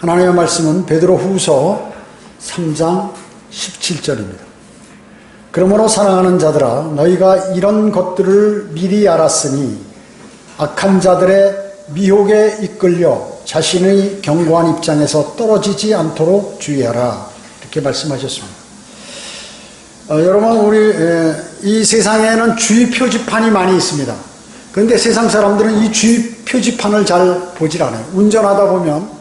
하나님의 말씀은 베드로후서 3장 17절입니다. 그러므로 사랑하는 자들아, 너희가 이런 것들을 미리 알았으니 악한 자들의 미혹에 이끌려 자신의 견고한 입장에서 떨어지지 않도록 주의하라. 이렇게 말씀하셨습니다. 여러분, 우리 이 세상에는 주의 표지판이 많이 있습니다. 그런데 세상 사람들은 이 주의 표지판을 잘 보질 않아요. 운전하다 보면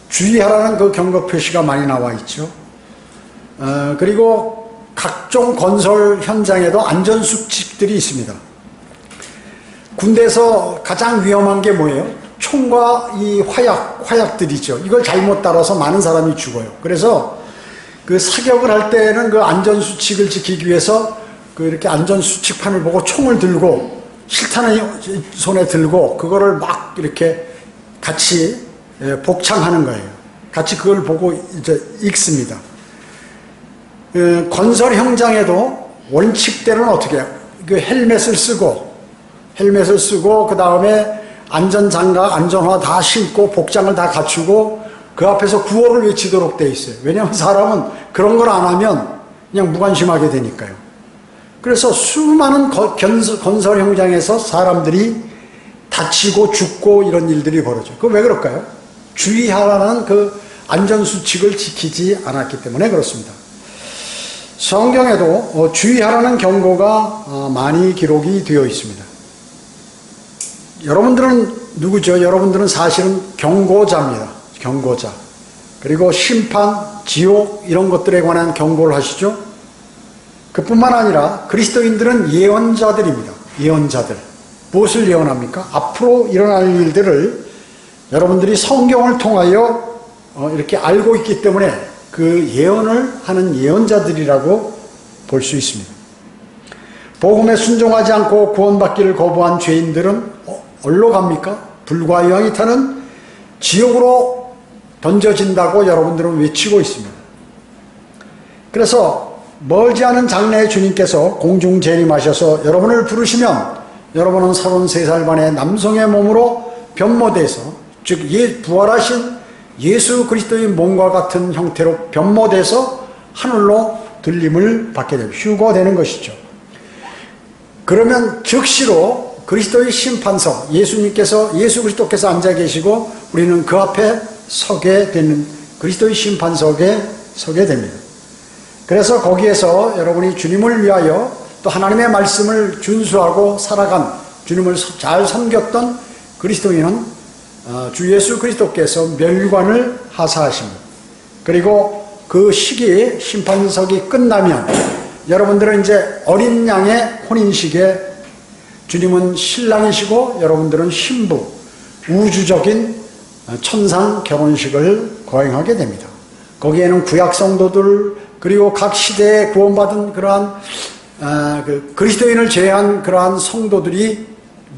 주의하라는 그 경고 표시가 많이 나와 있죠. 그리고 각종 건설 현장에도 안전수칙들이 있습니다. 군대에서 가장 위험한 게 뭐예요? 총과 이 화약들이죠. 이걸 잘못 따라서 많은 사람이 죽어요. 그래서 그 사격을 할 때는 그 안전수칙을 지키기 위해서 그 이렇게 안전수칙판을 보고 총을 들고 실탄을 손에 들고 그거를 막 이렇게 같이 복창하는 거예요. 같이 그걸 보고 이제 읽습니다. 건설 현장에도 원칙대로는 어떻게 해요? 그 헬멧을 쓰고 그 다음에 안전장갑, 안전화 다 신고 복장을 다 갖추고 그 앞에서 구호를 외치도록 돼 있어요. 왜냐하면 사람은 그런 걸 안 하면 그냥 무관심하게 되니까요. 그래서 수많은 건설 현장에서 사람들이 다치고 죽고 이런 일들이 벌어져요. 그거 왜 그럴까요? 주의하라는 그 안전수칙을 지키지 않았기 때문에 그렇습니다. 성경에도 주의하라는 경고가 많이 기록이 되어 있습니다. 여러분들은 누구죠? 여러분들은 사실은 경고자입니다. 경고자. 그리고 심판, 지옥 이런 것들에 관한 경고를 하시죠. 그뿐만 아니라 그리스도인들은 예언자들입니다. 예언자들. 무엇을 예언합니까? 앞으로 일어날 일들을 여러분들이 성경을 통하여 이렇게 알고 있기 때문에 그 예언을 하는 예언자들이라고 볼 수 있습니다. 복음에 순종하지 않고 구원받기를 거부한 죄인들은 어디로 갑니까? 불과 유황이 타는 지옥으로 던져진다고 여러분들은 외치고 있습니다. 그래서 멀지 않은 장래에 주님께서 공중 재림하셔서 여러분을 부르시면 여러분은 33살 만에 남성의 몸으로 변모돼서, 즉 부활하신 예수 그리스도의 몸과 같은 형태로 변모돼서 하늘로 들림을 받게 됩니다. 휴거되는 것이죠. 그러면 즉시로 그리스도의 심판석, 예수 그리스도께서 앉아 계시고 우리는 그 앞에 서게 되는, 그리스도의 심판석에 서게 됩니다. 그래서 거기에서 여러분이 주님을 위하여 또 하나님의 말씀을 준수하고 살아간, 주님을 잘 섬겼던 그리스도인은 주 예수 그리스도께서 멸관을 하사하십니다. 그리고 그 시기 심판석이 끝나면 여러분들은 이제 어린 양의 혼인식에 주님은 신랑이시고 여러분들은 신부, 우주적인 천상 결혼식을 거행하게 됩니다. 거기에는 구약 성도들 그리고 각 시대에 구원받은 그러한 그리스도인을 제외한 그러한 성도들이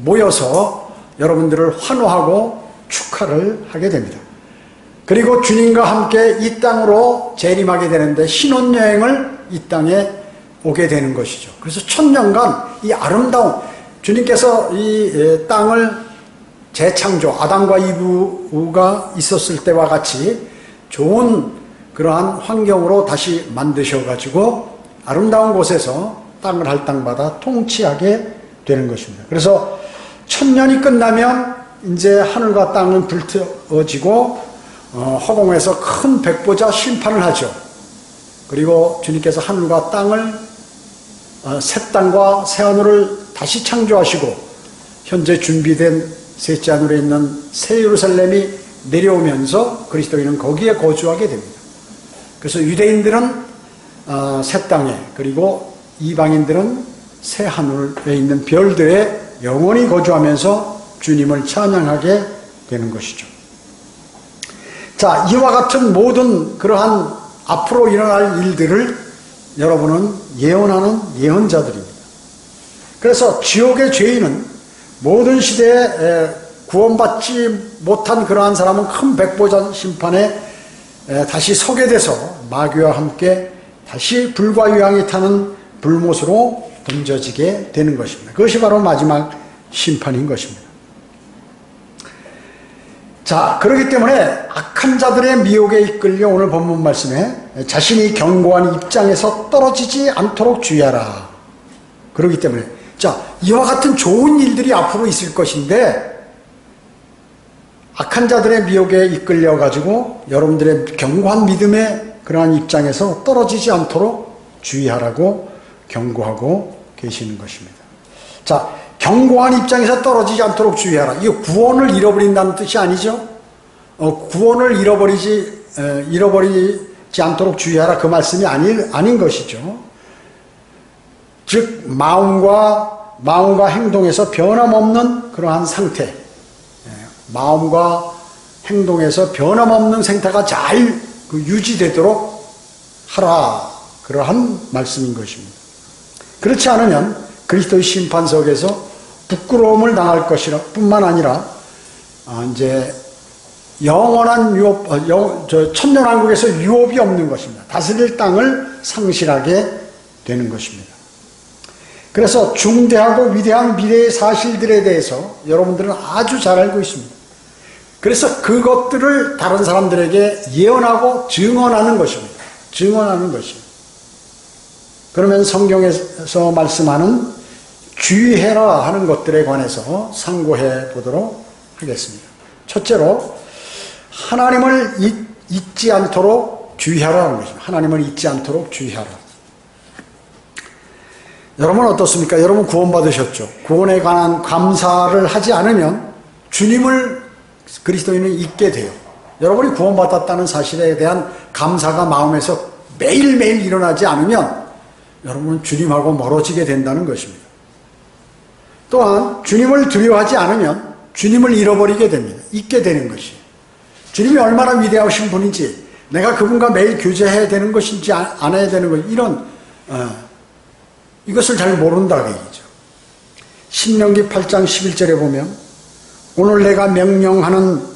모여서 여러분들을 환호하고 축하를 하게 됩니다. 그리고 주님과 함께 이 땅으로 재림하게 되는데 신혼여행을 이 땅에 오게 되는 것이죠. 그래서 1000년간 이 아름다운, 주님께서 이 땅을 재창조, 아담과 이브가 있었을 때와 같이 좋은 그러한 환경으로 다시 만드셔가지고 아름다운 곳에서 땅을 할당받아 통치하게 되는 것입니다. 그래서 1000년이 끝나면 이제 하늘과 땅은 불태워지고 허공에서 큰 백보자 심판을 하죠. 그리고 주님께서 하늘과 땅을, 새 땅과 새 하늘을 다시 창조하시고 현재 준비된 셋째 하늘에 있는 새 예루살렘이 내려오면서 그리스도인은 거기에 거주하게 됩니다. 그래서 유대인들은 새 땅에, 그리고 이방인들은 새 하늘에 있는 별들에 영원히 거주하면서 주님을 찬양하게 되는 것이죠. 자, 이와 같은 모든 그러한 앞으로 일어날 일들을 여러분은 예언하는 예언자들입니다. 그래서 지옥의 죄인은 모든 시대에 구원받지 못한 그러한 사람은 큰 백보자 심판에 다시 서게 돼서 마귀와 함께 다시 불과 유황이 타는 불못으로 던져지게 되는 것입니다. 그것이 바로 마지막 심판인 것입니다. 자, 그렇기 때문에 악한 자들의 미혹에 이끌려 오늘 본문 말씀에 자신이 견고한 입장에서 떨어지지 않도록 주의하라. 그렇기 때문에 자, 이와 같은 좋은 일들이 앞으로 있을 것인데 악한 자들의 미혹에 이끌려 가지고 여러분들의 견고한 믿음의 그러한 입장에서 떨어지지 않도록 주의하라고 경고하고 계시는 것입니다. 자, 견고한 입장에서 떨어지지 않도록 주의하라. 이거 구원을 잃어버린다는 뜻이 아니죠. 구원을 잃어버리지 않도록 주의하라. 그 말씀이 아닌 것이죠. 즉 마음과 행동에서 변함없는 그러한 상태, 마음과 행동에서 변함없는 상태가 잘 유지되도록 하라. 그러한 말씀인 것입니다. 그렇지 않으면 그리스도의 심판석에서 부끄러움을 당할 것이라 뿐만 아니라 이제 영원한 유업, 천년왕국에서 유업이 없는 것입니다. 다스릴 땅을 상실하게 되는 것입니다. 그래서 중대하고 위대한 미래의 사실들에 대해서 여러분들은 아주 잘 알고 있습니다. 그래서 그것들을 다른 사람들에게 예언하고 증언하는 것입니다. 증언하는 것입니다. 그러면 성경에서 말씀하는 주의해라 하는 것들에 관해서 상고해 보도록 하겠습니다. 첫째로 하나님을 잊지 않도록 주의하라 하는 것입니다. 하나님을 잊지 않도록 주의하라. 여러분 어떻습니까? 여러분 구원받으셨죠? 구원에 관한 감사를 하지 않으면 주님을 그리스도인은 잊게 돼요. 여러분이 구원받았다는 사실에 대한 감사가 마음에서 매일매일 일어나지 않으면 여러분은 주님하고 멀어지게 된다는 것입니다. 또한 주님을 두려워하지 않으면 주님을 잃어버리게 됩니다. 잊게 되는 것이에요. 주님이 얼마나 위대하신 분인지, 내가 그분과 매일 교제해야 되는 것인지 안 해야 되는 것인지, 이것을 잘 모른다 그 얘기죠. 신명기 8장 11절에 보면 오늘 내가 명령하는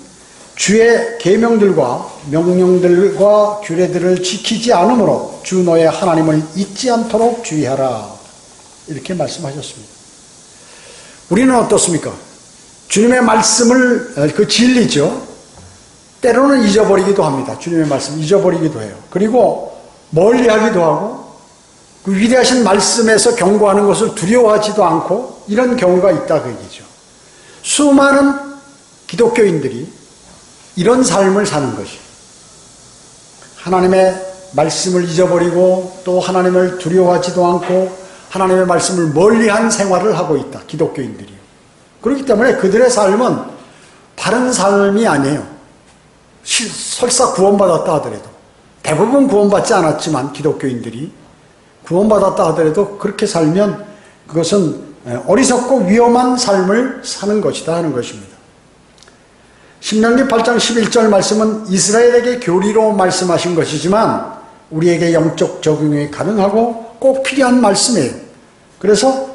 주의 계명들과 명령들과 규례들을 지키지 않으므로 주 너의 하나님을 잊지 않도록 주의하라. 이렇게 말씀하셨습니다. 우리는 어떻습니까? 주님의 말씀을, 그 진리죠. 때로는 잊어버리기도 합니다. 주님의 말씀 잊어버리기도 해요. 그리고 멀리하기도 하고 그 위대하신 말씀에서 경고하는 것을 두려워하지도 않고 이런 경우가 있다 그 얘기죠. 수많은 기독교인들이 이런 삶을 사는 것이 하나님의 말씀을 잊어버리고 또 하나님을 두려워하지도 않고 하나님의 말씀을 멀리한 생활을 하고 있다. 기독교인들이요. 그렇기 때문에 그들의 삶은 바른 삶이 아니에요. 설사 구원받았다 하더라도 대부분 구원받지 않았지만 기독교인들이 구원받았다 하더라도 그렇게 살면 그것은 어리석고 위험한 삶을 사는 것이다 하는 것입니다. 신명기 8장 11절 말씀은 이스라엘에게 교리로 말씀하신 것이지만 우리에게 영적 적용이 가능하고 꼭 필요한 말씀이에요. 그래서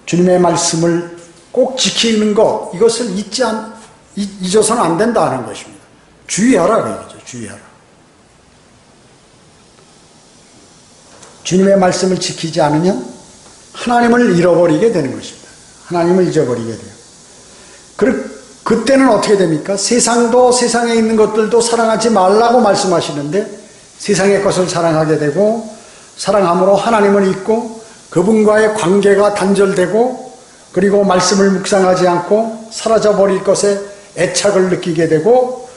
주님의 말씀을 꼭 지키는 것, 이것을 잊어서는 안 된다 하는 것입니다. 주의하라 그 얘기죠. 주의하라. 주님의 말씀을 지키지 않으면 하나님을 잃어버리게 되는 것입니다. 하나님을 잊어버리게 돼요. 그때는 어떻게 됩니까? 세상도 세상에 있는 것들도 사랑하지 말라고 말씀하시는데 세상의 것을 사랑하게 되고 사랑함으로 하나님을 잊고 그분과의 관계가 단절되고 그리고 말씀을 묵상하지 않고 사라져버릴 것에 애착을 느끼게 되고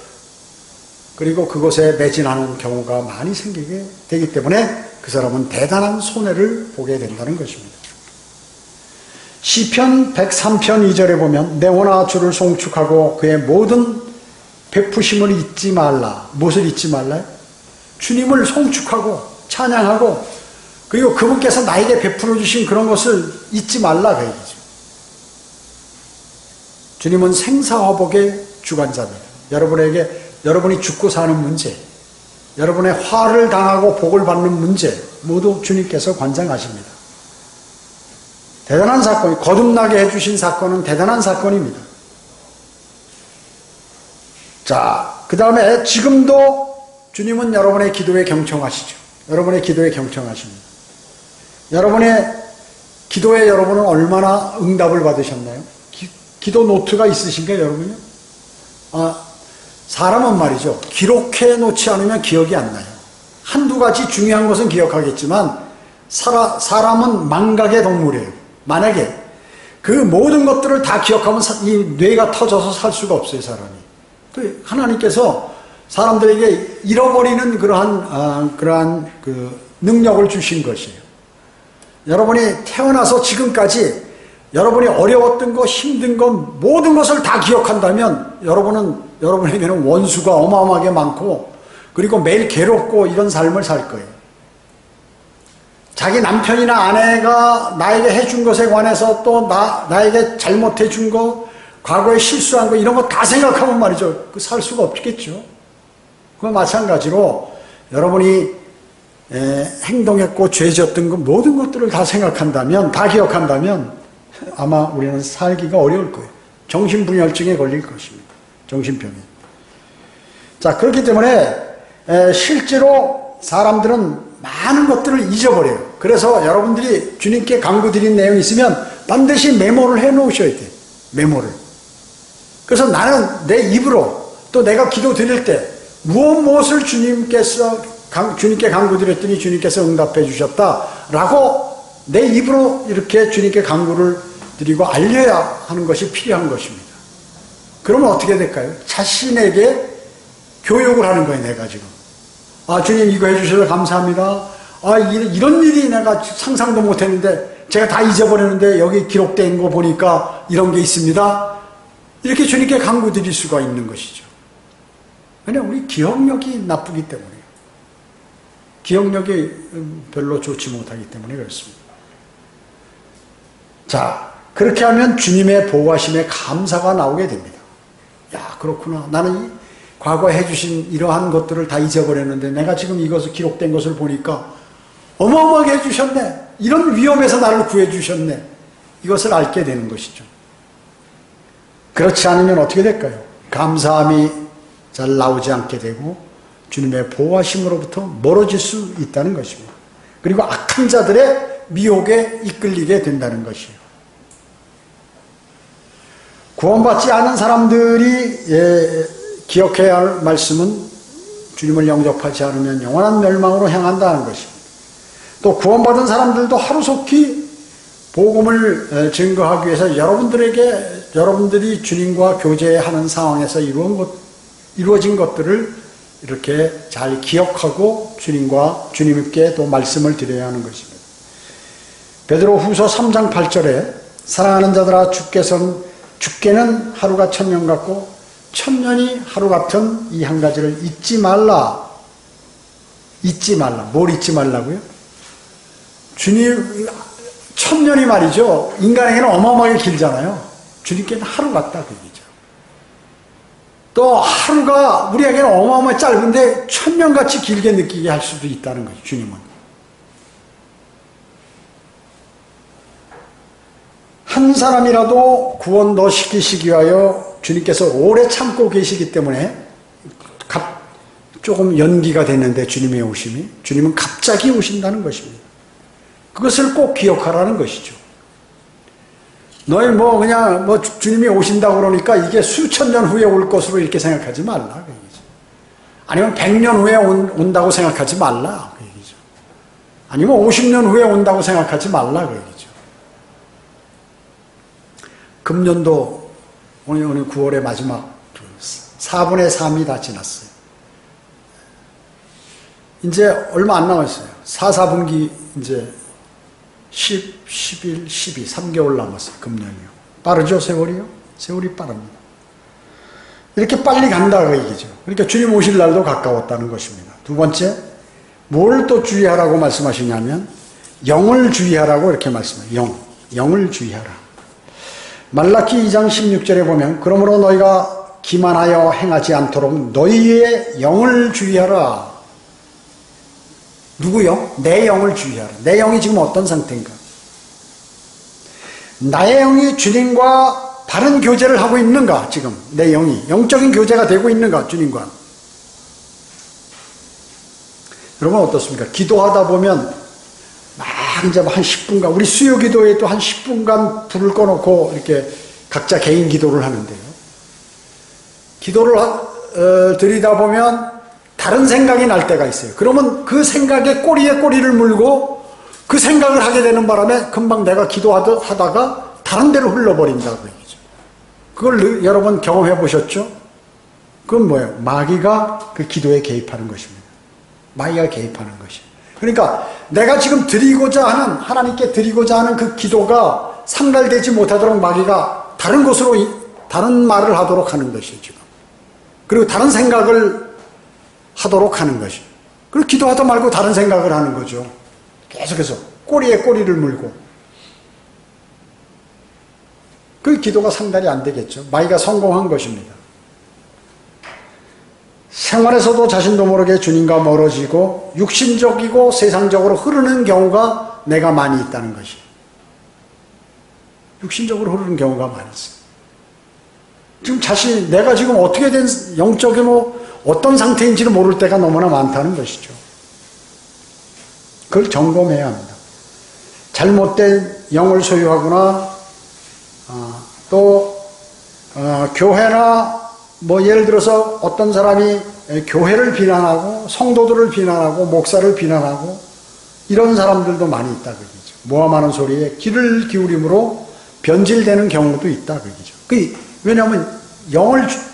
그리고 그것에 매진하는 경우가 많이 생기게 되기 때문에 그 사람은 대단한 손해를 보게 된다는 것입니다. 시편 103편 2절에 보면 내 원하 주를 송축하고 그의 모든 베푸심을 잊지 말라. 무엇을 잊지 말라요? 주님을 송축하고 찬양하고 그리고 그분께서 나에게 베풀어 주신 그런 것을 잊지 말라 그 얘기죠. 주님은 생사화복의 주관자입니다. 여러분이 죽고 사는 문제, 여러분의 화를 당하고 복을 받는 문제 모두 주님께서 관장하십니다. 대단한 사건이, 거듭나게 해주신 사건은 대단한 사건입니다. 자, 그 다음에 지금도 주님은 여러분의 기도에 경청하시죠. 여러분의 기도에 경청하십니다. 여러분의 기도에 여러분은 얼마나 응답을 받으셨나요? 기도 노트가 있으신가요, 여러분요? 사람은 말이죠. 기록해 놓지 않으면 기억이 안 나요. 한두 가지 중요한 것은 기억하겠지만 사람은 망각의 동물이에요. 만약에 그 모든 것들을 다 기억하면 이 뇌가 터져서 살 수가 없어요, 사람이. 그 하나님께서 사람들에게 잃어버리는 그러한 그 능력을 주신 것이에요. 여러분이 태어나서 지금까지 여러분이 어려웠던 거, 힘든 거, 모든 것을 다 기억한다면 여러분에게는 원수가 어마어마하게 많고, 그리고 매일 괴롭고 이런 삶을 살 거예요. 자기 남편이나 아내가 나에게 해준 것에 관해서 또 나에게 잘못해 준 거, 과거에 실수한 거, 이런 거 다 생각하면 말이죠. 살 수가 없겠죠. 그와 마찬가지로 여러분이 행동했고 죄 지었던 거, 모든 것들을 다 생각한다면, 다 기억한다면 아마 우리는 살기가 어려울 거예요. 정신분열증에 걸릴 것입니다. 정신병에. 자, 그렇기 때문에 실제로 사람들은 많은 것들을 잊어버려요. 그래서 여러분들이 주님께 간구드린 내용이 있으면 반드시 메모를 해 놓으셔야 돼요. 메모를. 그래서 나는 내 입으로 또 내가 기도 드릴 때 무엇을 주님께 간구드렸더니 주님께서 응답해 주셨다라고 내 입으로 이렇게 주님께 간구를 드리고 알려야 하는 것이 필요한 것입니다. 그러면 어떻게 될까요? 자신에게 교육을 하는 거예요, 내가 지금. 아, 주님 이거 해주셔서 감사합니다. 아, 이런 일이 내가 상상도 못했는데 제가 다 잊어버렸는데 여기 기록된 거 보니까 이런 게 있습니다. 이렇게 주님께 간구 드릴 수가 있는 것이죠. 왜냐하면 우리 기억력이 나쁘기 때문에요. 기억력이 별로 좋지 못하기 때문에 그렇습니다. 자, 그렇게 하면 주님의 보호하심에 감사가 나오게 됩니다. 야, 그렇구나. 나는 과거에 해주신 이러한 것들을 다 잊어버렸는데 내가 지금 이것을 기록된 것을 보니까 어마어마하게 해주셨네. 이런 위험에서 나를 구해주셨네. 이것을 알게 되는 것이죠. 그렇지 않으면 어떻게 될까요? 감사함이 잘 나오지 않게 되고 주님의 보호하심으로부터 멀어질 수 있다는 것입니다. 그리고 악한 자들의 미혹에 이끌리게 된다는 것이에요. 구원받지 않은 사람들이 기억해야 할 말씀은 주님을 영접하지 않으면 영원한 멸망으로 향한다는 것입니다. 또 구원받은 사람들도 하루속히 복음을 증거하기 위해서 여러분들이 주님과 교제하는 상황에서 이루어진 것들을 이렇게 잘 기억하고 주님께 또 말씀을 드려야 하는 것입니다. 베드로후서 3장 8절에 사랑하는 자들아 주께는 하루가 1000년 같고 1000년이 하루 같은 이 한 가지를 잊지 말라. 잊지 말라. 뭘 잊지 말라고요? 주님 1000년이 말이죠. 인간에게는 어마어마하게 길잖아요. 주님께는 하루 같다 그 얘기죠. 또 하루가 우리에게는 어마어마하게 짧은데 1000년같이 길게 느끼게 할 수도 있다는 거죠. 주님은. 한 사람이라도 구원 더 시키시기 위하여 주님께서 오래 참고 계시기 때문에 조금 연기가 됐는데 주님의 오심이, 주님은 갑자기 오신다는 것입니다. 그것을 꼭 기억하라는 것이죠. 너희 그냥 주님이 오신다고 그러니까 이게 수천 년 후에 올 것으로 이렇게 생각하지 말라 그 얘기죠. 아니면 100년 후에 온다고 생각하지 말라 그 얘기죠. 아니면 50년 후에 온다고 생각하지 말라 그 얘기죠. 금년도 오늘 9월의 마지막 4분의 3이 다 지났어요. 이제 얼마 안 남았어요. 4, 4분기 이제 10, 11, 12, 3개월 남았어요. 금년이요. 빠르죠, 세월이요? 세월이 빠릅니다. 이렇게 빨리 간다고 얘기죠. 그러니까 주님 오실 날도 가까웠다는 것입니다. 두 번째, 뭘 또 주의하라고 말씀하시냐면 영을 주의하라고 이렇게 말씀해요. 영을 주의하라. 말라키 2장 16절에 보면 그러므로 너희가 기만하여 행하지 않도록 너희의 영을 주의하라. 누구요? 내 영을 주의하라. 내 영이 지금 어떤 상태인가? 나의 영이 주님과 바른 교제를 하고 있는가? 지금 내 영이 영적인 교제가 되고 있는가? 주님과. 여러분 어떻습니까? 기도하다 보면 막 이제 한 10분간 우리 수요 기도에 또 한 10분간 불을 꺼놓고 이렇게 각자 개인 기도를 하는데요. 기도를 들이다보면 다른 생각이 날 때가 있어요. 그러면 그 생각에 꼬리에 꼬리를 물고 그 생각을 하게 되는 바람에 금방 내가 기도하다가 다른 데로 흘러버린다고 얘기죠. 그걸 여러 번 경험해 보셨죠? 그건 뭐예요? 마귀가 그 기도에 개입하는 것입니다. 마귀가 개입하는 것이에요. 그러니까 내가 지금 드리고자 하는, 하나님께 드리고자 하는 그 기도가 상달되지 못하도록 마귀가 다른 곳으로, 다른 말을 하도록 하는 것이에요, 지금. 그리고 다른 생각을 하도록 하는 것이에요. 그리고 기도하다 말고 다른 생각을 하는 거죠. 계속해서 꼬리에 꼬리를 물고. 그 기도가 상달이 안 되겠죠. 마귀가 성공한 것입니다. 생활에서도 자신도 모르게 주님과 멀어지고 육신적이고 세상적으로 흐르는 경우가 내가 많이 있다는 것이에요. 육신적으로 흐르는 경우가 많이 있어요. 지금 내가 지금 어떻게 된 영적으로 어떤 상태인지를 모를 때가 너무나 많다는 것이죠. 그걸 점검해야 합니다. 잘못된 영을 소유하거나 교회나 예를 들어서 어떤 사람이 교회를 비난하고 성도들을 비난하고 목사를 비난하고 이런 사람들도 많이 있다 그 얘기죠. 모함하는 소리에 귀를 기울임으로 변질되는 경우도 있다 그 얘기죠. 왜냐하면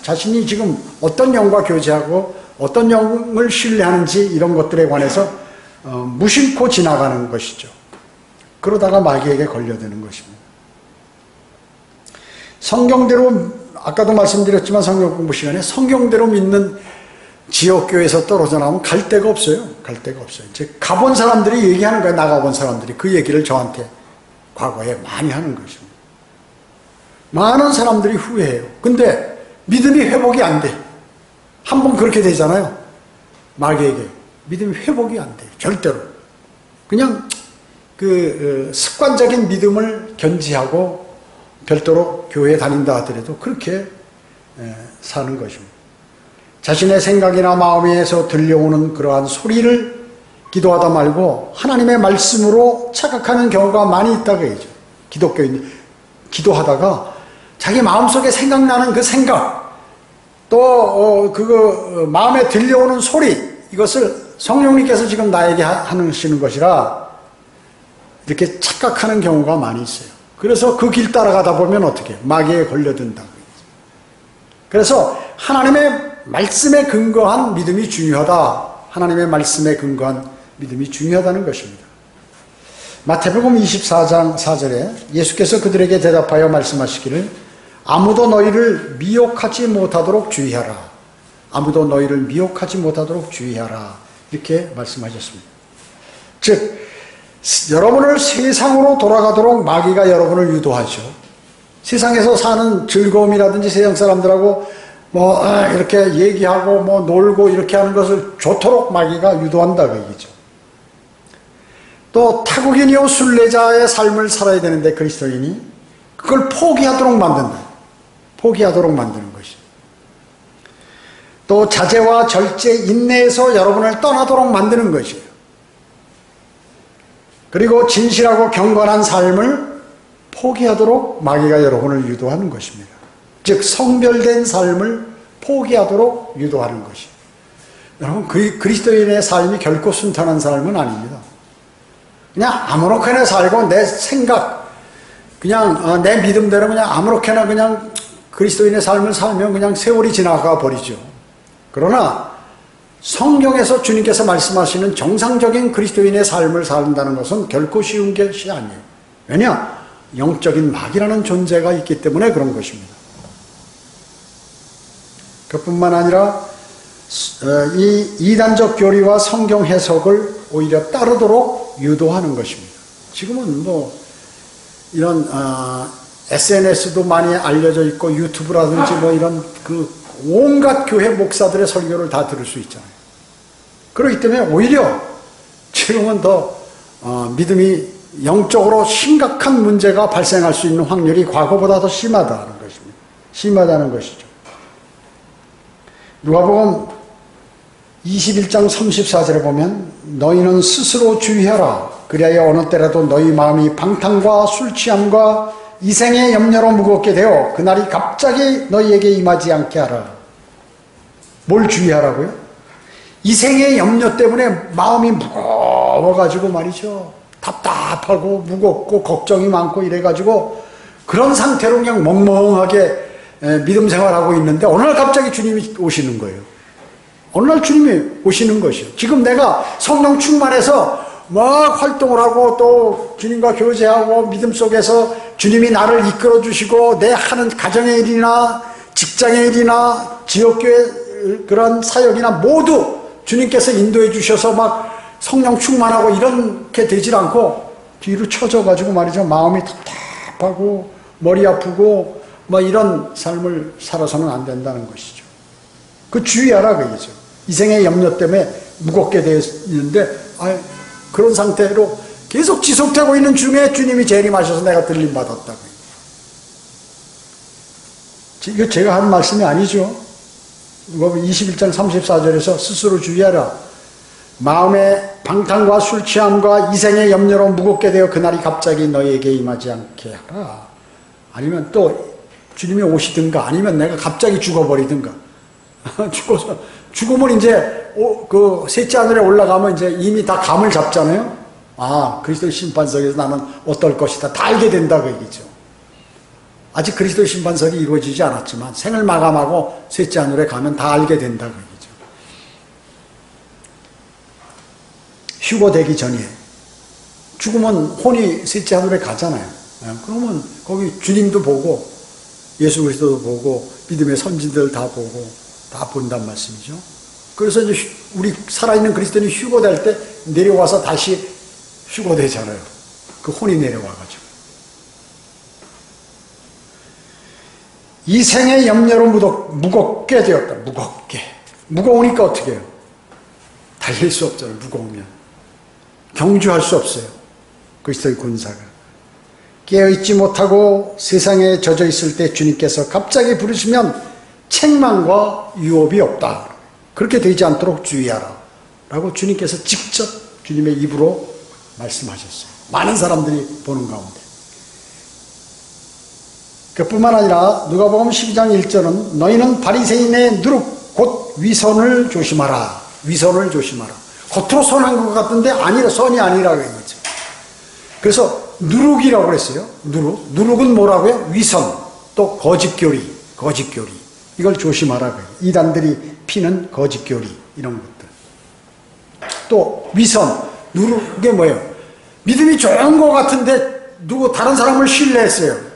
자신이 지금 어떤 영과 교제하고 어떤 영을 신뢰하는지 이런 것들에 관해서 무심코 지나가는 것이죠. 그러다가 마귀에게 걸려드는 것입니다. 성경대로, 아까도 말씀드렸지만 성경 공부 시간에 성경대로 믿는 지역교회에서 떨어져 나오면 갈 데가 없어요. 갈 데가 없어요. 이제 가본 사람들이 얘기하는 거예요. 나가본 사람들이 그 얘기를 저한테 과거에 많이 하는 것입니다. 많은 사람들이 후회해요. 근데 믿음이 회복이 안 돼. 한번 그렇게 되잖아요. 마귀에게. 믿음이 회복이 안 돼요. 절대로. 그냥 습관적인 믿음을 견지하고 별도로 교회에 다닌다 하더라도 그렇게 사는 것입니다. 자신의 생각이나 마음에서 들려오는 그러한 소리를 기도하다 말고 하나님의 말씀으로 착각하는 경우가 많이 있다고 해야죠. 기독교인 기도하다가 자기 마음속에 생각나는 그 생각 또 마음에 들려오는 소리 이것을 성령님께서 지금 나에게 하시는 것이라 이렇게 착각하는 경우가 많이 있어요. 그래서 그 길 따라가다 보면 어떻게 마귀에 걸려든다고. 그래서 하나님의 말씀에 근거한 믿음이 중요하다. 하나님의 말씀에 근거한 믿음이 중요하다는 것입니다. 마태복음 24장 4절에 예수께서 그들에게 대답하여 말씀하시기를 아무도 너희를 미혹하지 못하도록 주의하라. 아무도 너희를 미혹하지 못하도록 주의하라. 이렇게 말씀하셨습니다. 즉 여러분을 세상으로 돌아가도록 마귀가 여러분을 유도하죠. 세상에서 사는 즐거움이라든지 세상 사람들하고 이렇게 얘기하고 놀고 이렇게 하는 것을 좋도록 마귀가 유도한다고 얘기죠. 또 타국인이요 순례자의 삶을 살아야 되는데 그리스도인이 그걸 포기하도록 만든다. 포기하도록 만드는 것이. 또 자제와 절제, 인내에서 여러분을 떠나도록 만드는 것이에요. 그리고 진실하고 경건한 삶을 포기하도록 마귀가 여러분을 유도하는 것입니다. 즉 성별된 삶을 포기하도록 유도하는 것이에요. 여러분 그리스도인의 삶이 결코 순탄한 삶은 아닙니다. 그냥 아무렇게나 살고 내 생각 그냥 내 믿음대로 그냥 아무렇게나 그냥 그리스도인의 삶을 살면 그냥 세월이 지나가 버리죠. 그러나 성경에서 주님께서 말씀하시는 정상적인 그리스도인의 삶을 산다는 것은 결코 쉬운 것이 아니에요. 왜냐? 영적인 마귀라는 존재가 있기 때문에 그런 것입니다. 그뿐만 아니라 이 이단적 교리와 성경 해석을 오히려 따르도록 유도하는 것입니다. 지금은 이런 SNS도 많이 알려져 있고 유튜브라든지 이런 온갖 교회 목사들의 설교를 다 들을 수 있잖아요. 그렇기 때문에 오히려 지금은 더 믿음이 영적으로 심각한 문제가 발생할 수 있는 확률이 과거보다 더 심하다는 것입니다. 심하다는 것이죠. 누가복음 21장 34절에 보면 너희는 스스로 주의하라. 그리하여 어느 때라도 너희 마음이 방탕과 술취함과 이생의 염려로 무겁게 되어 그날이 갑자기 너희에게 임하지 않게 하라. 뭘 주의하라고요? 이생의 염려 때문에 마음이 무거워가지고 말이죠. 답답하고 무겁고 걱정이 많고 이래가지고 그런 상태로 그냥 멍멍하게 믿음 생활하고 있는데 어느 날 갑자기 주님이 오시는 거예요. 어느 날 주님이 오시는 것이요. 지금 내가 성령 충만해서 막 활동을 하고 또 주님과 교제하고 믿음 속에서 주님이 나를 이끌어 주시고 내 하는 가정의 일이나 직장의 일이나 지역교회 그런 사역이나 모두 주님께서 인도해 주셔서 막 성령 충만하고 이렇게 되질 않고 뒤로 쳐져가지고 말이죠. 마음이 답답하고 머리 아프고 뭐 이런 삶을 살아서는 안 된다는 것이죠. 그 주의하라 그 얘기죠. 이생의 염려 때문에 무겁게 되어 있는데 그런 상태로 계속 지속되고 있는 중에 주님이 재림하셔서 내가 들림 받았다고. 이거 제가 하는 말씀이 아니죠. 21장 34절에서 스스로 주의하라. 마음의 방탕과 술 취함과 이생의 염려로 무겁게 되어 그날이 갑자기 너희에게 임하지 않게 하라. 아니면 또 주님이 오시든가 아니면 내가 갑자기 죽어버리든가. 죽으면 이제 그 셋째 하늘에 올라가면 이제 이미 다 감을 잡잖아요. 그리스도의 심판석에서 나는 어떨 것이다 다 알게 된다 그 얘기죠. 아직 그리스도의 심판석이 이루어지지 않았지만 생을 마감하고 셋째 하늘에 가면 다 알게 된다 그 얘기죠. 휴거되기 전에 죽으면 혼이 셋째 하늘에 가잖아요. 그러면 거기 주님도 보고 예수 그리스도도 보고 믿음의 선진들 다 보고 다 본단 말씀이죠. 그래서 이제 우리 살아있는 그리스도인이 휴거될 때 내려와서 다시 휴거되잖아요. 그 혼이 내려와가지고. 이 생의 염려로 무겁게 되었다. 무겁게. 무거우니까 어떻게 해요? 달릴 수 없잖아요. 무거우면. 경주할 수 없어요. 그리스도의 군사가. 깨어있지 못하고 세상에 젖어 있을 때 주님께서 갑자기 부르시면 책망과 유업이 없다. 그렇게 되지 않도록 주의하라. 라고 주님께서 직접 주님의 입으로 말씀하셨어요. 많은 사람들이 보는 가운데. 그뿐만 아니라 누가복음 12장 1절은 너희는 바리새인의 누룩 곧 위선을 조심하라. 위선을 조심하라. 겉으로 선한 것 같은데 아니라 선이 아니라고 했죠. 그래서 누룩이라고 그랬어요. 누룩은 뭐라고요? 위선, 또 거짓교리. 이걸 조심하라고요. 이단들이 피는 거짓교리 이런 것들. 또 위선, 누룩이 뭐예요? 믿음이 좋은 것 같은데 다른 사람을 신뢰했어요.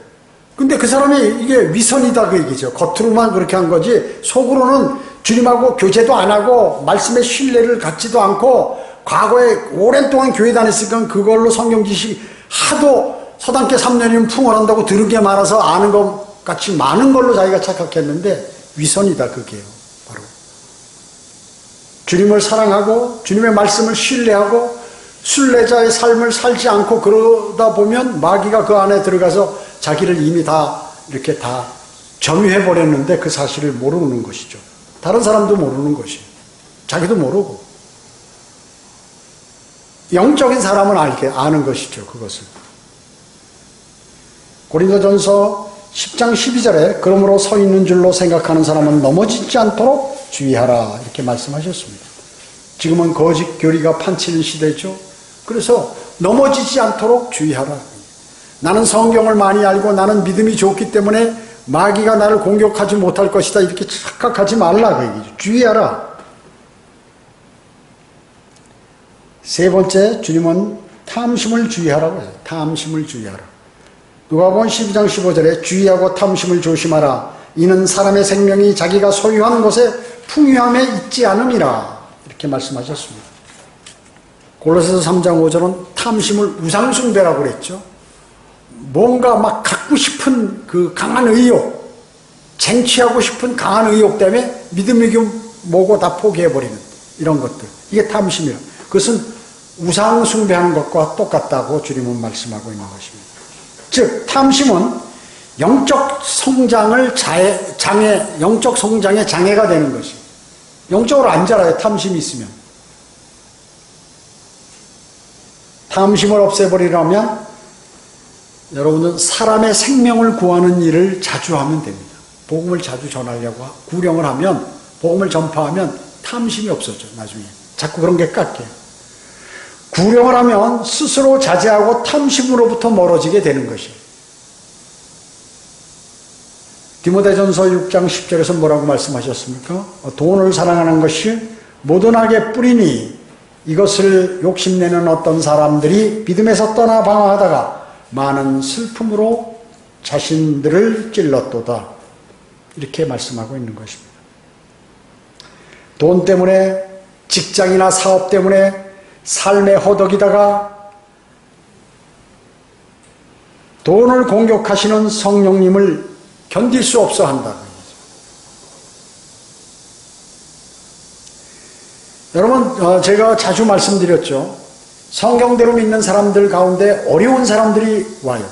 근데 그 사람이 이게 위선이다 그 얘기죠. 겉으로만 그렇게 한 거지 속으로는 주님하고 교제도 안 하고 말씀에 신뢰를 갖지도 않고 과거에 오랜 동안 교회 다녔으니까 그걸로 성경 지식 하도 서당계 3년이면 풍어한다고 들은 게 많아서 아는 것 같이 많은 걸로 자기가 착각했는데 위선이다 그게요. 바로 주님을 사랑하고 주님의 말씀을 신뢰하고 순례자의 삶을 살지 않고 그러다 보면 마귀가 그 안에 들어가서 자기를 이미 다 이렇게 다 점유해버렸는데 그 사실을 모르는 것이죠. 다른 사람도 모르는 것이에요. 자기도 모르고. 영적인 사람은 아는 것이죠. 그것을. 고린도전서 10장 12절에 그러므로 서 있는 줄로 생각하는 사람은 넘어지지 않도록 주의하라 이렇게 말씀하셨습니다. 지금은 거짓 교리가 판치는 시대죠. 그래서 넘어지지 않도록 주의하라. 나는 성경을 많이 알고 나는 믿음이 좋기 때문에 마귀가 나를 공격하지 못할 것이다 이렇게 착각하지 말라 그 얘기죠. 주의하라. 세 번째 주님은 탐심을 주의하라고 해요. 탐심을 주의하라. 누가복음 12장 15절에 주의하고 탐심을 조심하라. 이는 사람의 생명이 자기가 소유하는 것에 풍요함에 있지 않음이라 이렇게 말씀하셨습니다. 골로새서 3장 5절은 탐심을 우상숭배라고 그랬죠. 뭔가 막 갖고 싶은 그 강한 의욕, 쟁취하고 싶은 강한 의욕 때문에 믿음이 뭐고 다 포기해버리는 이런 것들. 이게 탐심이라. 그것은 우상숭배하는 것과 똑같다고 주님은 말씀하고 있는 것입니다. 즉 탐심은 영적 성장의 장애가 되는 것입니다. 영적으로 안 자라요. 탐심이 있으면. 탐심을 없애버리려면 여러분은 사람의 생명을 구하는 일을 자주 하면 됩니다. 복음을 자주 전하려고 구령을 하면 복음을 전파하면 탐심이 없어져, 나중에. 자꾸 그런 게 깎여요. 구령을 하면 스스로 자제하고 탐심으로부터 멀어지게 되는 것이에요. 디모데전서 6장 10절에서 뭐라고 말씀하셨습니까? 돈을 사랑하는 것이 모든 악의 뿌리니 이것을 욕심내는 어떤 사람들이 믿음에서 떠나 방황하다가 많은 슬픔으로 자신들을 찔렀도다. 이렇게 말씀하고 있는 것입니다. 돈 때문에, 직장이나 사업 때문에 삶의 허덕이다가 돈을 공격하시는 성령님을 견딜 수 없어 한다. 여러분, 제가 자주 말씀드렸죠. 성경대로 믿는 사람들 가운데 어려운 사람들이 와요.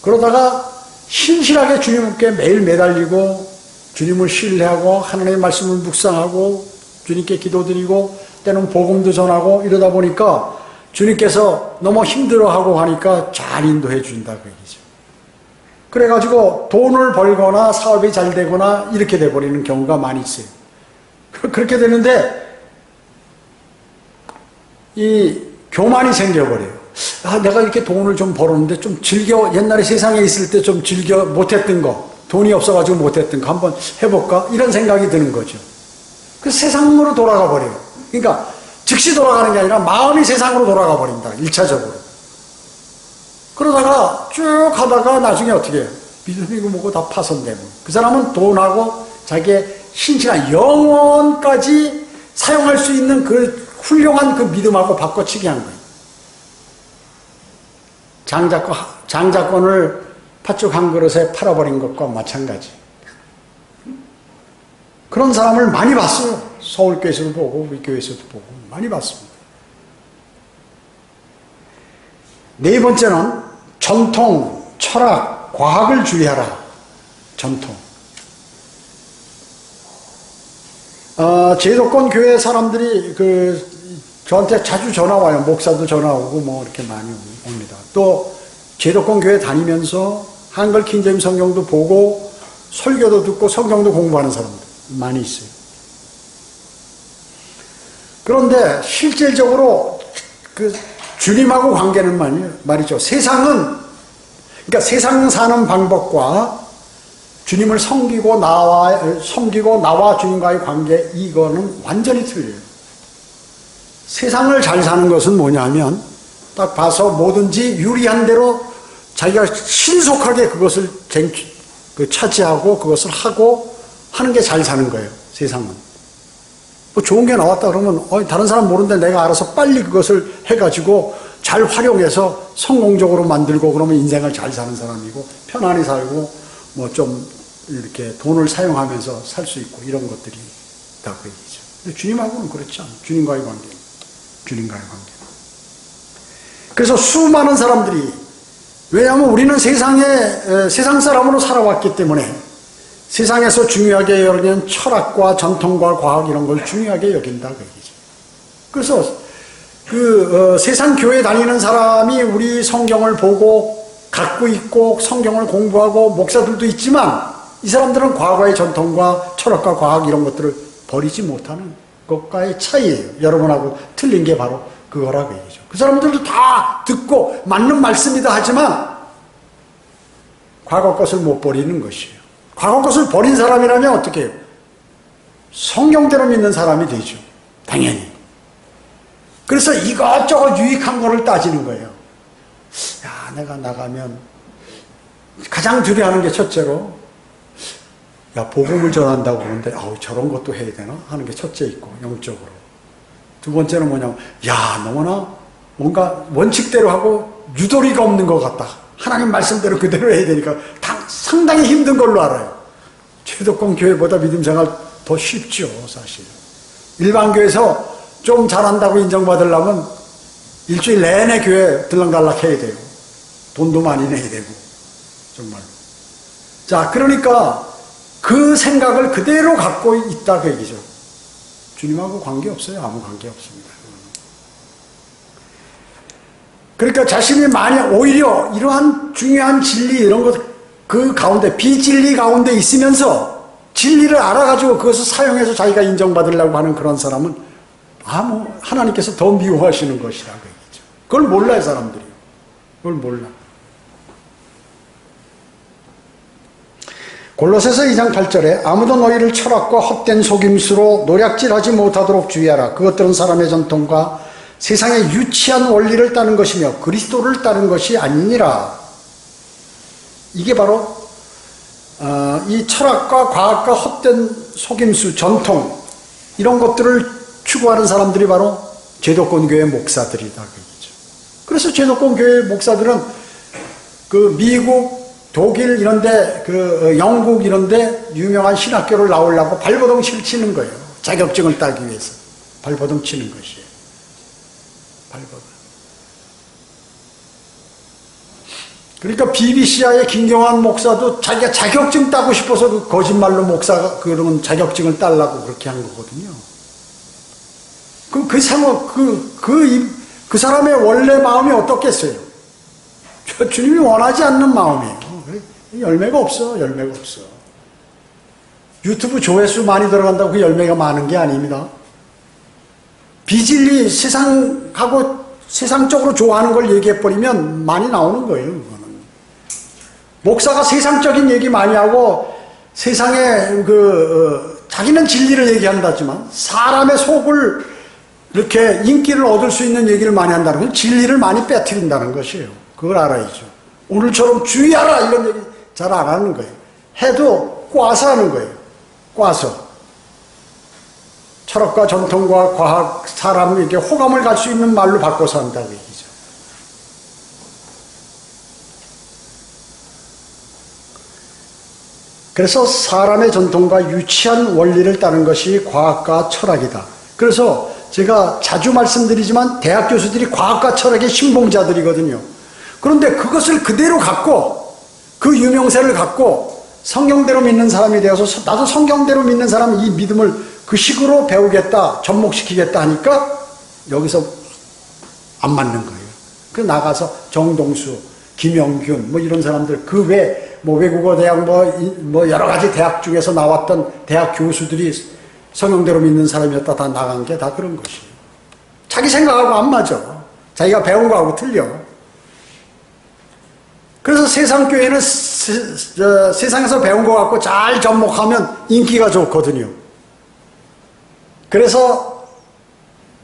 그러다가 신실하게 주님께 매일 매달리고 주님을 신뢰하고 하나님의 말씀을 묵상하고 주님께 기도드리고 때는 복음도 전하고 이러다 보니까 주님께서 너무 힘들어하고 하니까 잘 인도해 준다고 얘기죠. 그래가지고 돈을 벌거나 사업이 잘 되거나 이렇게 돼버리는 경우가 많이 있어요. 그렇게 되는데 이 교만이 생겨버려요. 내가 이렇게 돈을 좀 벌었는데 좀 옛날에 세상에 있을 때 좀 즐겨 못했던 거, 돈이 없어가지고 못했던 거 한번 해볼까? 이런 생각이 드는 거죠. 그래서 세상으로 돌아가 버려요. 그러니까 즉시 돌아가는 게 아니라 마음이 세상으로 돌아가 버린다. 1차적으로. 그러다가 쭉 하다가 나중에 어떻게 해요? 믿음이고 뭐고 다 파손되고. 그 사람은 돈하고 자기의 신실한 영혼까지 사용할 수 있는 그 훌륭한 그 믿음하고 바꿔치기 한 거예요. 장자권을 팥죽 한 그릇에 팔아버린 것과 마찬가지. 그런 사람을 많이 봤어요. 서울교회에서도 보고 우리 교회에서도 보고 많이 봤습니다. 네 번째는 전통, 철학, 과학을 주의하라. 전통. 제도권 교회 사람들이 저한테 자주 전화 와요. 목사도 전화 오고 뭐 이렇게 많이 옵니다. 또 제도권 교회 다니면서 한글 킹제임 성경도 보고 설교도 듣고 성경도 공부하는 사람들 많이 있어요. 그런데 실질적으로 그 주님하고 관계는 말이죠. 그러니까 세상 사는 방법과 주님을 섬기고 나와 주님과의 관계, 이거는 완전히 틀려요. 세상을 잘 사는 것은 뭐냐면 딱 봐서 뭐든지 유리한 대로 자기가 신속하게 그것을 차지하고 그것을 하고 하는 게 잘 사는 거예요. 세상은. 뭐 좋은 게 나왔다 그러면 다른 사람 모르는데 내가 알아서 빨리 그것을 해가지고 잘 활용해서 성공적으로 만들고 그러면 인생을 잘 사는 사람이고 편안히 살고 뭐 좀 이렇게 돈을 사용하면서 살 수 있고 이런 것들이 있다고 얘기죠. 근데 주님하고는 그렇지 않아요. 주님과의 관계. 그래서 수많은 사람들이, 왜냐하면 우리는 세상 사람으로 살아왔기 때문에 세상에서 중요하게 여기는 철학과 전통과 과학 이런 걸 중요하게 여긴다 그 얘기죠. 그래서 세상 교회 다니는 사람이 우리 성경을 보고 갖고 있고 성경을 공부하고 목사들도 있지만 이 사람들은 과거의 전통과 철학과 과학 이런 것들을 버리지 못하는 것과의 차이예요. 여러분하고 틀린 게 바로 그거라고 얘기죠. 그 사람들도 다 듣고 맞는 말씀이다 하지만 과거 것을 못 버리는 것이에요. 과거 것을 버린 사람이라면 어떻게 해요? 성경대로 믿는 사람이 되죠. 당연히. 그래서 이것저것 유익한 거를 따지는 거예요. 야, 내가 나가면 가장 두려워하는 게 첫째로 야, 복음을 전한다고 그러는데 저런 것도 해야 되나? 하는 게 첫째 있고 영적으로. 두 번째는 뭐냐면 야, 너무나 뭔가 원칙대로 하고 유도리가 없는 것 같다. 하나님 말씀대로 그대로 해야 되니까 상당히 힘든 걸로 알아요. 제도권 교회보다 믿음 생활 더 쉽죠, 사실. 일반 교회에서 좀 잘한다고 인정받으려면 일주일 내내 교회 들락날락 해야 돼요. 돈도 많이 내야 되고, 정말. 자, 그러니까 그 생각을 그대로 갖고 있다 그 얘기죠. 주님하고 관계없어요. 아무 관계 없습니다. 그러니까 자신이 만약 오히려 이러한 중요한 진리 이런 것 그 가운데 비진리 가운데 있으면서 진리를 알아가지고 그것을 사용해서 자기가 인정받으려고 하는 그런 사람은 하나님께서 더 미워하시는 것이라고 얘기죠. 그걸 몰라요, 사람들이. 그걸 몰라. 골로새서 2장 8절에 아무도 너희를 철학과 헛된 속임수로 노략질하지 못하도록 주의하라. 그것들은 사람의 전통과 세상의 유치한 원리를 따른 것이며 그리스도를 따른 것이 아니니라. 이게 바로 이 철학과 과학과 헛된 속임수, 전통 이런 것들을 추구하는 사람들이 바로 제도권 교회 목사들이다. 그래서 제도권 교회 목사들은 그 미국, 독일 이런데 영국 이런데 유명한 신학교를 나오려고 발버둥 치는 거예요. 자격증을 따기 위해서 발버둥 치는 것이에요. 발버둥. 그러니까 BBC와의 김경환 목사도 자기가 자격증 따고 싶어서 그 거짓말로 목사가 그런 자격증을 따려고 그렇게 한 거거든요. 그럼 그 사람의 원래 마음이 어떻겠어요? 주님이 원하지 않는 마음이에요. 열매가 없어. 유튜브 조회수 많이 들어간다고 그 열매가 많은 게 아닙니다. 비진리 세상적으로 좋아하는 걸 얘기해버리면 많이 나오는 거예요. 그거는. 목사가 세상적인 얘기 많이 하고 세상에 자기는 진리를 얘기한다지만 사람의 속을 이렇게 인기를 얻을 수 있는 얘기를 많이 한다는 건 진리를 많이 빼뜨린다는 것이에요. 그걸 알아야죠. 오늘처럼 주의하라 이런 얘기 잘 안 하는 거예요. 해도 꽈서 하는 거예요. 꽈서. 철학과 전통과 과학, 사람에게 호감을 갈 수 있는 말로 바꿔서 한다고 얘기죠. 그래서 사람의 전통과 유치한 원리를 따른 것이 과학과 철학이다. 그래서 제가 자주 말씀드리지만 대학 교수들이 과학과 철학의 신봉자들이거든요. 그런데 그것을 그대로 갖고 그 유명세를 갖고 성경대로 믿는 사람이 되어서 나도 성경대로 믿는 사람 이 믿음을 그 식으로 배우겠다, 접목시키겠다 하니까 여기서 안 맞는 거예요. 그 나가서 정동수, 김영균 뭐 이런 사람들 그 외 뭐 외국어 대학 뭐 여러 가지 대학 중에서 나왔던 대학 교수들이 성경대로 믿는 사람이었다 다 나간 게 다 그런 것이에요. 자기 생각하고 안 맞아. 자기가 배운 거하고 틀려. 그래서 세상교회는 세상에서 배운 거 갖고 잘 접목하면 인기가 좋거든요. 그래서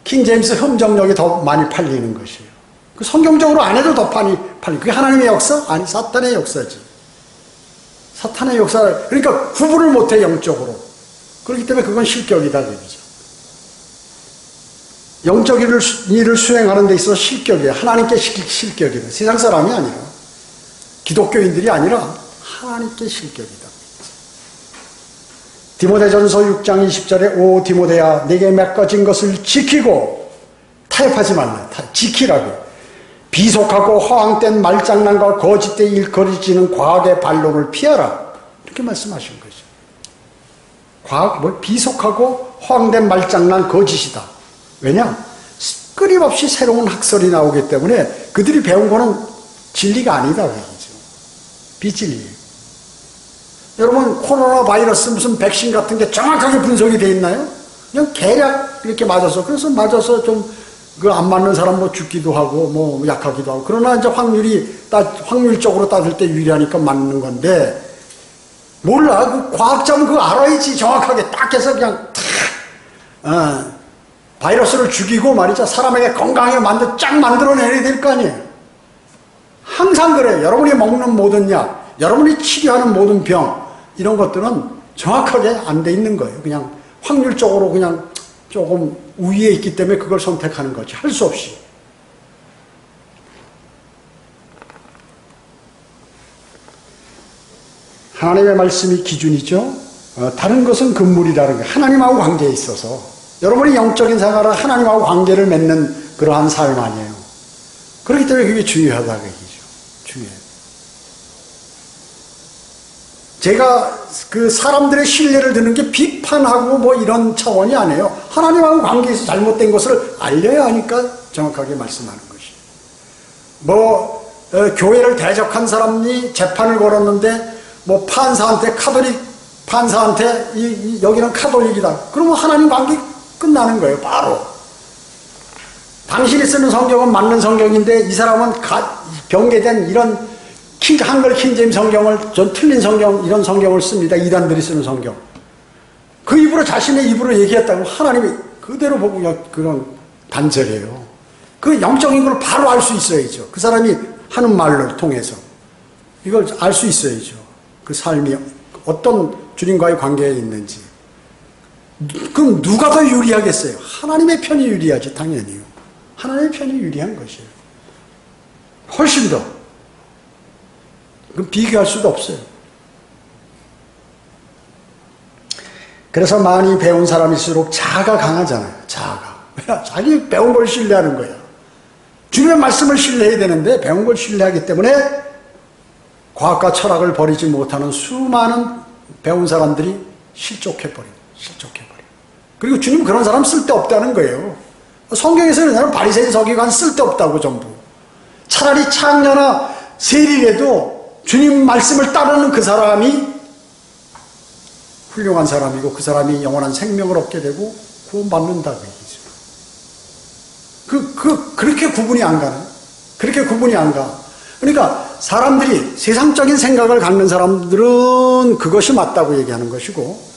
킹제임스 흠정력이 더 많이 팔리는 것이에요. 그 성경적으로 안 해도 더 많이 팔리고 그게 하나님의 역사? 아니 사탄의 역사지. 사탄의 역사를 그러니까 구분을 못해 영적으로. 그렇기 때문에 그건 실격이다 그러죠. 영적 일을 수행하는 데 있어서 실격이에요. 하나님께 실격이다. 세상 사람이 아니라 기독교인들이 아니라 하나님께 실격이다. 디모데전서 6장 20절에 오 디모데야 내게 맡겨진 것을 지키고 타협하지 말라. 지키라고. 비속하고 허황된 말장난과 거짓되이 일컬어지는 과학의 반론을 피하라. 이렇게 말씀하신 거죠. 비속하고 허황된 말장난 거짓이다. 왜냐? 끊임없이 새로운 학설이 나오기 때문에 그들이 배운 거는 진리가 아니다. 비진리예요. 여러분 코로나 바이러스 무슨 백신 같은 게 정확하게 분석이 돼 있나요? 그냥 대략 이렇게 맞아서 그래서 맞아서 좀 그 안 맞는 사람 뭐 죽기도 하고 뭐 약하기도 하고 그러나 이제 확률적으로 따질 때 유리하니까 맞는 건데 몰라 그 과학자는 그거 알아야지 정확하게 딱 해서 그냥 바이러스를 죽이고 말이죠 사람에게 건강하게 쫙 만들어내야 될 거 아니에요. 항상 그래요. 여러분이 먹는 모든 약, 여러분이 치료하는 모든 병 이런 것들은 정확하게 안 돼 있는 거예요. 그냥 확률적으로 그냥 조금 우위에 있기 때문에 그걸 선택하는 거지. 할 수 없이. 하나님의 말씀이 기준이죠. 다른 것은 금물이라는 거예요. 하나님하고 관계에 있어서 여러분이 영적인 생활은 하나님하고 관계를 맺는 그러한 삶 아니에요. 그렇기 때문에 그게 중요하다고 얘기죠. 중요해요. 제가 그 사람들의 신뢰를 드는 게 비판하고 뭐 이런 차원이 아니에요. 하나님하고 관계에서 잘못된 것을 알려야 하니까 정확하게 말씀하는 것이에요. 교회를 대적한 사람이 재판을 걸었는데 판사한테 카톨릭 판사한테 여기는 카톨릭이다. 그러면 하나님 관계 끝나는 거예요. 바로. 당신이 쓰는 성경은 맞는 성경인데 이 사람은 변개된 이런 한글 킹제임 성경을 전 틀린 성경 이런 성경을 씁니다. 이단들이 쓰는 성경. 그 입으로 자신의 입으로 얘기했다고 하나님이 그대로 보고 그런 단절이에요. 그 영적인 걸 바로 알 수 있어야죠. 그 사람이 하는 말을 통해서 이걸 알 수 있어야죠. 그 삶이 어떤 주님과의 관계에 있는지. 그럼 누가 더 유리하겠어요? 하나님의 편이 유리하지 당연히요. 하나님의 편이 유리한 것이에요. 훨씬 더. 그럼 비교할 수도 없어요. 그래서 많이 배운 사람일수록 자아가 강하잖아요. 자아가. 자기 배운 걸 신뢰하는 거야. 주님의 말씀을 신뢰해야 되는데 배운 걸 신뢰하기 때문에 과학과 철학을 버리지 못하는 수많은 배운 사람들이 실족해버려. 그리고 주님 그런 사람 쓸데없다는 거예요. 성경에서는 나는 바리새인 서기관 쓸데없다고 전부. 차라리 창녀나 세리라도 주님 말씀을 따르는 그 사람이 훌륭한 사람이고 그 사람이 영원한 생명을 얻게 되고 구원받는다고 얘기죠. 그렇게 구분이 안 가네. 그렇게 구분이 안 가. 그러니까 사람들이 세상적인 생각을 갖는 사람들은 그것이 맞다고 얘기하는 것이고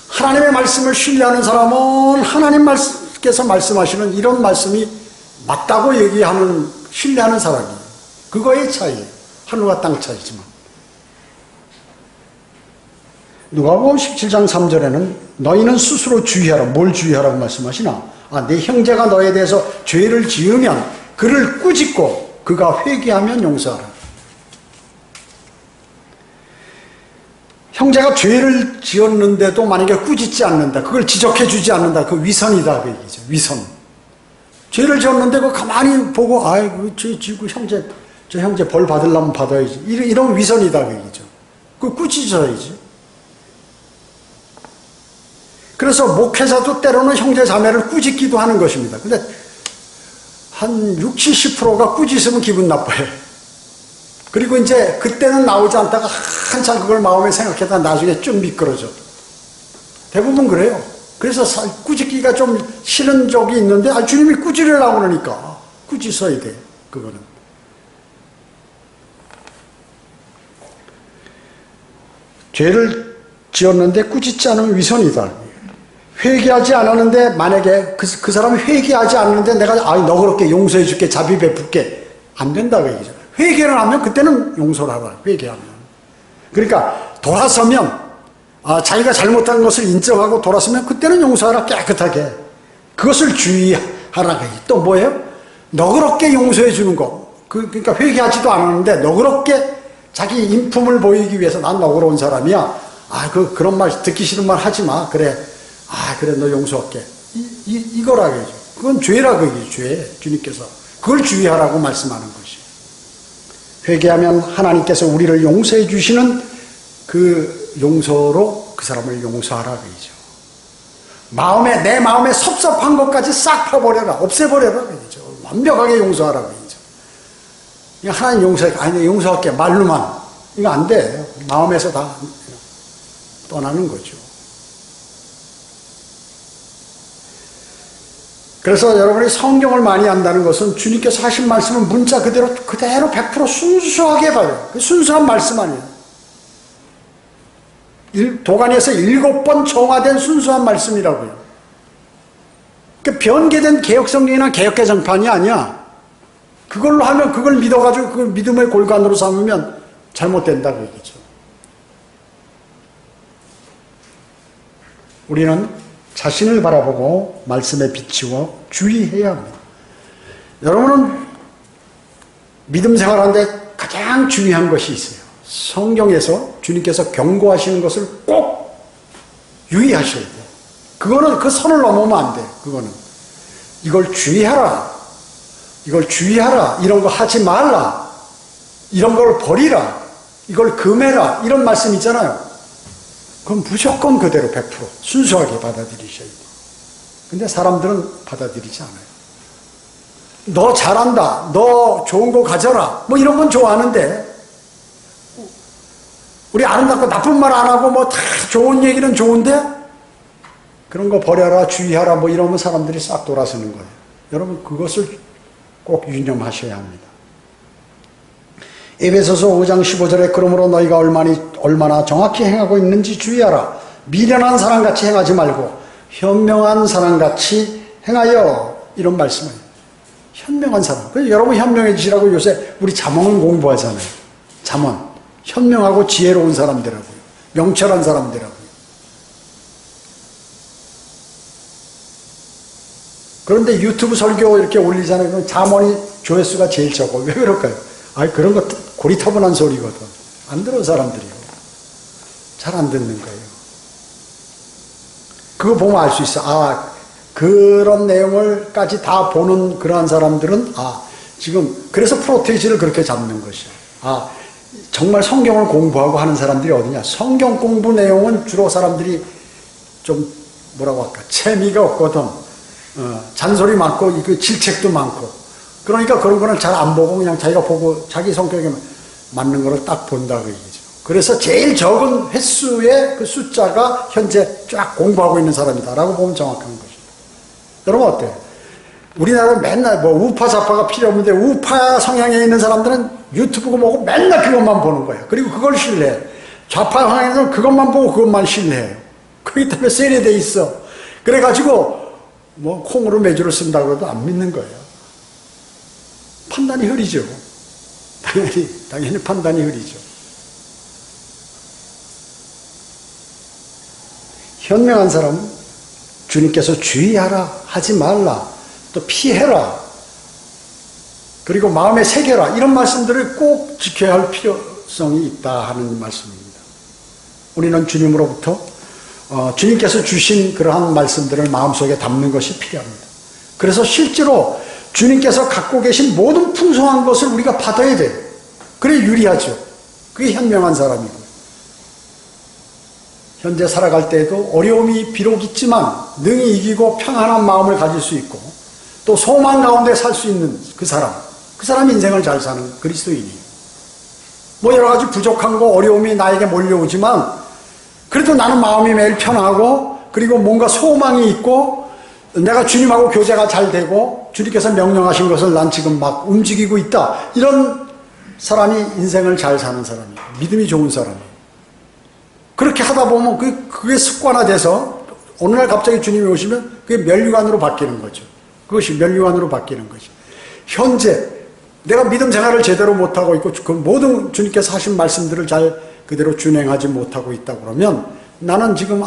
하나님의 말씀을 신뢰하는 사람은 하나님께서 말씀하시는 이런 말씀이 맞다고 얘기하는 신뢰하는 사람이에요. 그거의 차이예요. 하늘과 땅 차이지만. 누가복음 17장 3절에는 너희는 스스로 주의하라. 뭘 주의하라고 말씀하시나? 내 형제가 너에 대해서 죄를 지으면 그를 꾸짖고 그가 회개하면 용서하라. 형제가 죄를 지었는데도 만약에 꾸짖지 않는다. 그걸 지적해 주지 않는다. 그 위선이다. 그 얘기죠. 위선. 죄를 지었는데 그 가만히 보고 아이고 죄 지고 저 형제 벌 받으려면 받아야지. 이런 위선이다. 그 얘기죠. 그 꾸짖어야지. 그래서 목회자도 때로는 형제 자매를 꾸짖기도 하는 것입니다. 근데 한 60, 70%가 꾸짖으면 기분 나빠요. 그리고 이제 그때는 나오지 않다가 한참 그걸 마음에 생각하다가 나중에 좀 미끄러져. 대부분 그래요. 그래서 꾸짖기가 좀 싫은 적이 있는데 주님이 꾸짖으려고 그러니까 꾸짖어야 돼. 그거는. 죄를 지었는데 꾸짖지 않으면 위선이다. 회개하지 않았는데 만약에 그 사람이 회개하지 않는데 내가 너그럽게 용서해 줄게 자비 베풀게 안 된다고 얘기죠. 회개를 하면 그때는 용서를 하라. 회개하면. 그러니까 돌아서면 자기가 잘못한 것을 인정하고 돌아서면 그때는 용서하라. 깨끗하게. 그것을 주의하라. 또 뭐예요? 너그럽게 용서해 주는 거. 그러니까 회개하지도 않았는데 너그럽게 자기 인품을 보이기 위해서 난 너그러운 사람이야. 그런 말 듣기 싫은 말 하지 마. 그래. 그래 너 용서할게. 이거라고 해야죠. 그건 죄라고 얘기죠. 죄. 주님께서. 그걸 주의하라고 말씀하는 것이. 회개하면 하나님께서 우리를 용서해 주시는 그 용서로 그 사람을 용서하라고 얘기죠. 내 마음에 섭섭한 것까지 싹 펴버려라. 없애버려라. 얘기죠. 완벽하게 용서하라고 얘기죠. 이거 하나님 용서할게. 말로만. 이거 안 돼. 마음에서 다 떠나는 거죠. 그래서 여러분이 성경을 많이 안다는 것은 주님께서 하신 말씀을 문자 그대로 100% 순수하게 봐요. 순수한 말씀 아니에요. 도가니에서 7번 정화된 순수한 말씀이라고요. 그러니까 변개된 개혁성경이나 개혁개정판이 아니야. 그걸로 하면 그걸 믿어가지고 그 믿음의 골간으로 삼으면 잘못된다고 얘기죠. 우리는 자신을 바라보고 말씀에 비추어 주의해야 합니다. 여러분은 믿음 생활하는데 가장 중요한 것이 있어요. 성경에서 주님께서 경고하시는 것을 꼭 유의하셔야 돼요. 그거는 그 선을 넘으면 안 돼요. 그거는 이걸 주의하라. 이걸 주의하라. 이런 거 하지 말라. 이런 걸 버리라. 이걸 금해라. 이런 말씀 있잖아요. 그럼 무조건 그대로 100% 순수하게 받아들이셔야 돼요. 근데 사람들은 받아들이지 않아요. 너 잘한다. 너 좋은 거 가져라. 뭐 이런 건 좋아하는데 우리 아름답고 나쁜 말 안 하고 뭐 다 좋은 얘기는 좋은데 그런 거 버려라, 주의하라 뭐 이러면 사람들이 싹 돌아서는 거예요. 여러분 그것을 꼭 유념하셔야 합니다. 에베소서 5장 15절에 그러므로 너희가 얼마나 정확히 행하고 있는지 주의하라. 미련한 사람같이 행하지 말고 현명한 사람같이 행하여, 이런 말씀을. 현명한 사람. 그래서 여러분 현명해지시라고 요새 우리 잠언 공부하잖아요. 잠언. 현명하고 지혜로운 사람들하고요. 명철한 사람들하고요. 그런데 유튜브 설교 이렇게 올리잖아요. 그럼 잠언이 조회수가 제일 적어. 왜 그럴까요? 그런 거 고리타분한 소리거든. 안 들어 사람들이요. 잘 안 듣는 거예요. 그거 보면 알 수 있어. 그런 내용을까지 다 보는 그러한 사람들은 지금 그래서 프로테이지를 그렇게 잡는 것이야. 정말 성경을 공부하고 하는 사람들이 어디냐? 성경 공부 내용은 주로 사람들이 좀 뭐라고 할까? 재미가 없거든. 잔소리 많고 질책도 많고. 그러니까 그런 거는 잘 안 보고 그냥 자기가 보고 자기 성격에 맞는 거를 딱 본다 그 얘기죠. 그래서 제일 적은 횟수의 그 숫자가 현재 쫙 공부하고 있는 사람이다라고 보면 정확한 것입니다. 여러분 어때요? 우리나라는 맨날 뭐 우파 좌파가 필요 없는데 우파 성향에 있는 사람들은 유튜브고 뭐고 맨날 그것만 보는 거예요. 그리고 그걸 신뢰해. 좌파 성향에서는 그것만 보고 그것만 신뢰해요. 그렇기 때문에 세뇌돼 있어. 그래가지고 뭐 콩으로 매주를 쓴다고 해도 안 믿는 거예요. 판단이 흐리죠. 당연히 판단이 흐리죠. 현명한 사람은 주님께서 주의하라, 하지 말라, 또 피해라, 그리고 마음에 새겨라, 이런 말씀들을 꼭 지켜야 할 필요성이 있다 하는 말씀입니다. 우리는 주님으로부터 주님께서 주신 그러한 말씀들을 마음속에 담는 것이 필요합니다. 그래서 실제로 주님께서 갖고 계신 모든 풍성한 것을 우리가 받아야 돼요. 그래 유리하죠. 그게 현명한 사람이고. 현재 살아갈 때에도 어려움이 비록 있지만 능히 이기고 평안한 마음을 가질 수 있고 또 소망 가운데 살 수 있는 그 사람이 인생을 잘 사는 그리스도인이에요. 뭐 여러 가지 부족한 거 어려움이 나에게 몰려오지만 그래도 나는 마음이 매일 편하고 그리고 뭔가 소망이 있고 내가 주님하고 교제가 잘 되고 주님께서 명령하신 것을 난 지금 막 움직이고 있다. 이런 사람이 인생을 잘 사는 사람이에요. 믿음이 좋은 사람이에요. 그렇게 하다 보면 그게 습관화돼서 어느 날 갑자기 주님이 오시면 그게 면류관으로 바뀌는 거죠. 그것이 면류관으로 바뀌는 거죠. 현재 내가 믿음 생활을 제대로 못하고 있고 그 모든 주님께서 하신 말씀들을 잘 그대로 준행하지 못하고 있다 그러면 나는 지금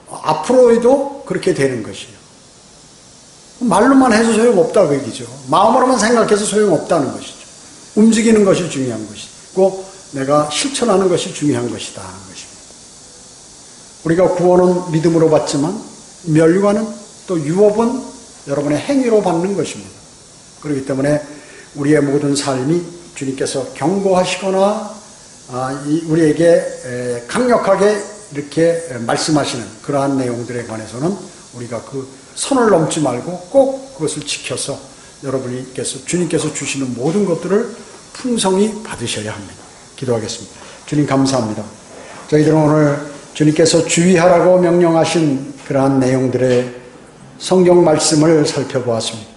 앞으로에도 그렇게 되는 것이에요. 말로만 해서 소용없다 그 얘기죠. 마음으로만 생각해서 소용없다는 것이죠. 움직이는 것이 중요한 것이고 내가 실천하는 것이 중요한 것이다 하는 것입니다. 우리가 구원은 믿음으로 받지만 면류관은 또 유업은 여러분의 행위로 받는 것입니다. 그렇기 때문에 우리의 모든 삶이 주님께서 경고하시거나 우리에게 강력하게 이렇게 말씀하시는 그러한 내용들에 관해서는 우리가 그 선을 넘지 말고 꼭 그것을 지켜서 주님께서 주시는 모든 것들을 풍성히 받으셔야 합니다. 기도하겠습니다. 주님 감사합니다. 저희들은 오늘 주님께서 주의하라고 명령하신 그러한 내용들의 성경 말씀을 살펴보았습니다.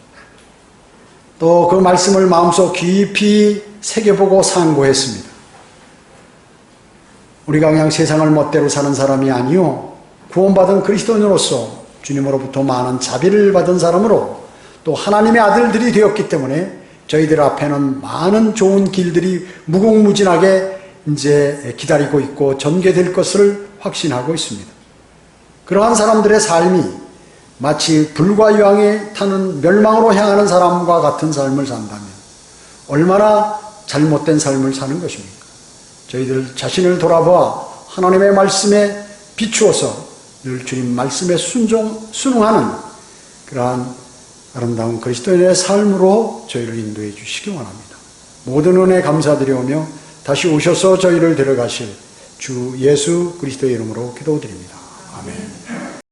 또 그 말씀을 마음속 깊이 새겨보고 상고했습니다. 우리가 그냥 세상을 멋대로 사는 사람이 아니요 구원받은 그리스도인으로서 주님으로부터 많은 자비를 받은 사람으로 또 하나님의 아들들이 되었기 때문에 저희들 앞에는 많은 좋은 길들이 무궁무진하게 이제 기다리고 있고 전개될 것을 확신하고 있습니다. 그러한 사람들의 삶이 마치 불과 유황에 타는 멸망으로 향하는 사람과 같은 삶을 산다면 얼마나 잘못된 삶을 사는 것입니까? 저희들 자신을 돌아보아 하나님의 말씀에 비추어서 늘 주님 말씀에 순응하는 그러한 아름다운 그리스도인의 삶으로 저희를 인도해 주시기 원합니다. 모든 은혜 감사드리오며 다시 오셔서 저희를 데려가실 주 예수 그리스도의 이름으로 기도드립니다. 아멘.